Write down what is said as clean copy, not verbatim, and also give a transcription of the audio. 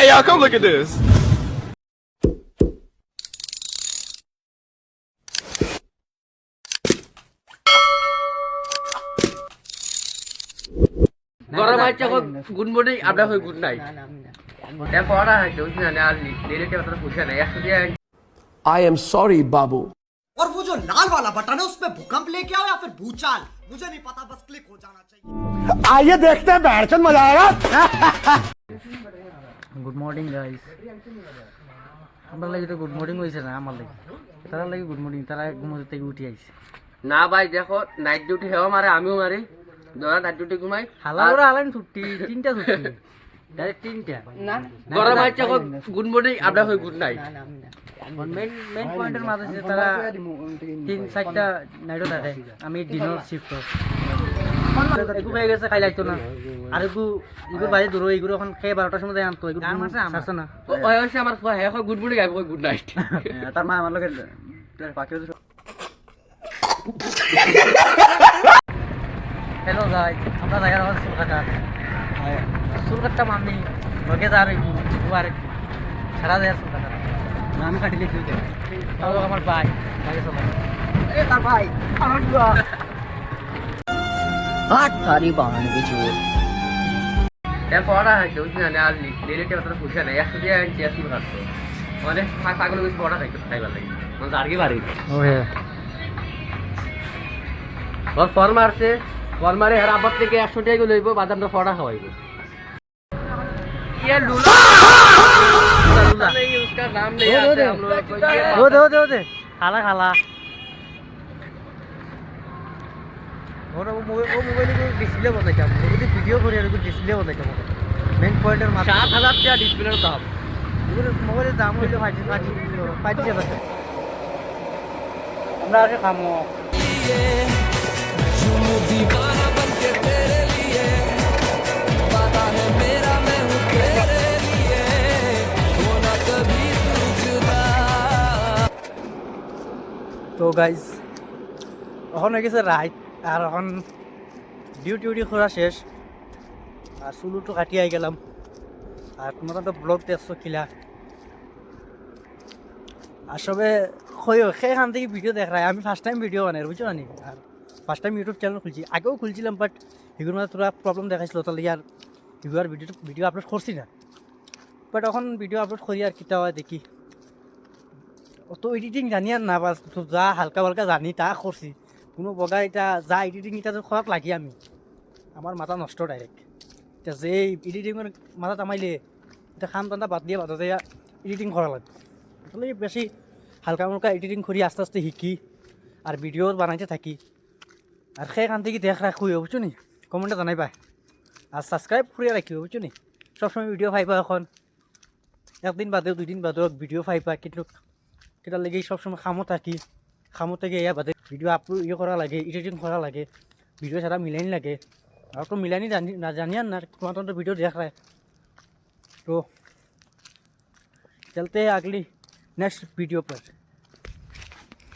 y'all, come look at this. গরম আছে good morning আপনার হয় গুড নাইট এটা পড়া হয়েছে বুঝছেন আর রিলেটিভ আপনারা বুঝে না 100 দিয়ে I am sorry, Babu. और वो जो लाल वाला बटन है उसपे भूकंप लेके आओ या फिर भूचाल मुझे नहीं पता बस क्लिक हो जाना चाहिए आइए देखते हैं बैठचंद मजा आएगा গুড মর্নিং গাইস আমরা লাগি তো গুড মর্নিং হইছে না আমার লাগি তারা লাগি গুড মর্নিং তারা ঘুম থেকে উঠে আইছে না ভাই দেখো নাইট ডিউটি হেও মারে আমিও মারি ধরা নাইট ডিউটি ঘুমাই হালা ওরা হালান ছুটি তিনটা ছুটি ডাইরেক্ট তিনটা না গরম আছে গুড মর্নিং আপনার হয় গুড নাইট মেইন পয়েন্টের মাঝে তারা তিন চারটা নাইটও থাকে আমি ডিনার শিফট এগু হয়ে গেছে খাই লাগতো না আর এগুলো বাইরে দূর এগুলো এখন খেয়ে 12টার সময় আনতো এগুলো আসছে না ওই হচ্ছে আমার হ্যাঁ গুড মর্নিং আইব গুড নাইট তার মা আমার লোকের বাকি হ্যালো গাই আমরা জায়গা হচ্ছে চুলকাটা মামি ওকে আর কি আর সারা দেয় চুলকাটা আমি কাটিলে খেলতে আমার ভাই ভাই তার ভাই আমার हाथ थारी बाहर की चोर এটা পড়া হয়েছে বুঝছেন আর রিলেটিভ আপনারা বুঝে না 100 দিয়ে চেয়ার খাচ্ছে মানে পাগল কিছু পড়া খাইতে খাইবার লাগে মানে আর কি পারি ওহে और फॉर्मर से फॉर्मर हर आबत থেকে 100 টাকা লইব বাদামটা ফড়া খাওয়াইব ये लूला नहीं उसका नाम नहीं आता हम लोग को दे खाला खाला और वो मोबाइल को डिस्प्ले बताइए हम लोग वीडियो করে আর ডিসপ্লে बताइए মেইন পয়েন্টের মাত্র 7000 টাকা ডিসপ্লের দাম মোবাইলের দাম হইলো 5000 আমরা আগে খামো তো গাইজ এখন হয়ে গেছে রাইট আর এখন ডিউটি করা শেষ আর চুলুটো কাটি আই গেলাম আর তোমরা তো ব্লগ দেখছো কিলা আর সবে সেইখান থেকে ভিডিও দেখ রায় আমি ফার্স্ট টাইম ভিডিও বানাই বুঝছো না আর ফার্স্ট টাইম ইউটিউব চ্যানেল খুলছি আগেও খুলছিলাম বাট এগুলোর মধ্যে তোরা প্রবলেম দেখাইছিল তাহলে আর এগুলো আর ভিডিও আপলোড করছি না বাট এখন ভিডিও আপলোড করি আর কিতা হয় দেখি অত এডিটিং জানি আর না বাস যা হালকা হালকা জানি তা করছি কোনো বগা এটা যা এডিটিং এটা খরাত লাগি আমি আমার মাথা নষ্ট ডাইরেক্ট এটা যে এডিটিংয়ের মাথা তামাইলে এটা খাম টান্দা বাদ দিয়ে বাদ দিয়ে এডিটিং করা লাগবে তাহলে বেশি হালকা হালকা এডিটিং করি আস্তে আস্তে শিখি আর ভিডিও বানাইতে থাকি আর সেইখান থেকে দেখ রাখি বুঝছো নি কমেন্টে জানাই পাই আর সাবস্ক্রাইব করে রাখিব বুঝছো নি সবসময় ভিডিও পাইবা এখন একদিন বাদেও দুদিন বাদেও ভিডিও পাইবা কিন্তু কেটার লেগে সবসময় খামো থেকে ইয়া বাদে ভিডিও আপলোড করা লাগে এডিটিং করা লাগে ভিডিও ছাড়া মিলানি লাগে আর তো মিলানি জানি আর না তোমার ভিডিও দেখ রায় তো चलते हैं अगली नेक्स्ट वीडियो पर।